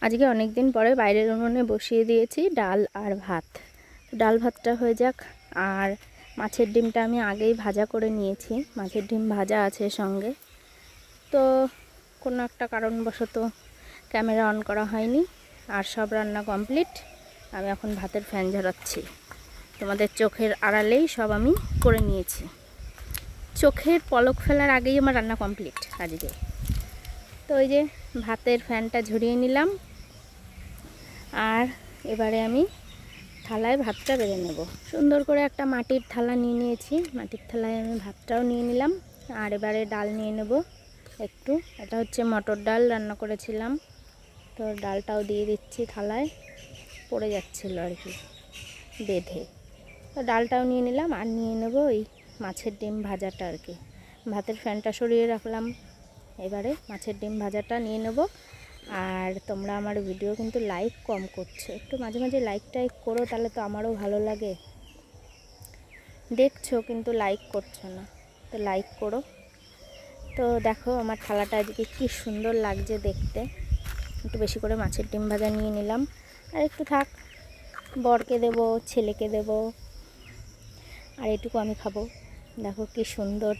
আজকে অনেক দিন পরে বাইরের উনুনে বসিয়ে দিয়েছি ডাল আর ভাত। ডাল ভাতটা হয়ে যাক। আর মাছের ডিমটা আমি আগেই ভাজা করে নিয়েছি, মাছের ডিম ভাজা আছে সঙ্গে। তো কোনো একটা কারণবশত ক্যামেরা অন করা হয়নি, আর সব রান্না কমপ্লিট। আমি এখন ভাতের ফ্যান ঝরাচ্ছি। তোমাদের চোখের আড়ালেই সব আমি করে নিয়েছি। চোখের পলক ফেলার আগেই আমার রান্না কমপ্লিট আজকে। তো ওই যে ভাতের ফ্যানটা ঝরিয়ে নিলাম, আর এবারে আমি থালায় ভাতটা বেড়ে নেব। সুন্দর করে একটা মাটির থালা নিয়ে নিয়েছি, মাটির থালায় আমি ভাতটাও নিয়ে নিলাম। আর এবারে ডাল নিয়ে নেব একটু। এটা হচ্ছে মটর ডাল রান্না করেছিলাম, তো ডালটাও দিয়ে দিচ্ছি থালায়, পড়ে যাচ্ছিল আর কি বেঁধে। তো ডালটাও নিয়ে নিলাম, আর নিয়ে নেব ওই মাছের ডিম ভাজাটা আর কি। ভাতের ফ্যানটা সরিয়ে রাখলাম, এবারে মাছের ডিম ভাজাটা নিয়ে নেব। আর তোমরা আমার ভিডিও কিন্তু লাইক কম করছো, একটু মাঝে মাঝে লাইকটাই করো, তাহলে তো আমারও ভালো লাগে। দেখছো কিন্তু লাইক করছো না, তো লাইক করো। তো দেখো আমার থালাটা আজকে কি সুন্দর লাগছে দেখতে। একটু বেশি করে মাছের ডিম ভাজা নিয়ে নিলাম, আর একটু থাক, বরকে দেবো, ছেলেকে দেবো, আর এটুকু আমি খাবো। দেখো কি সুন্দর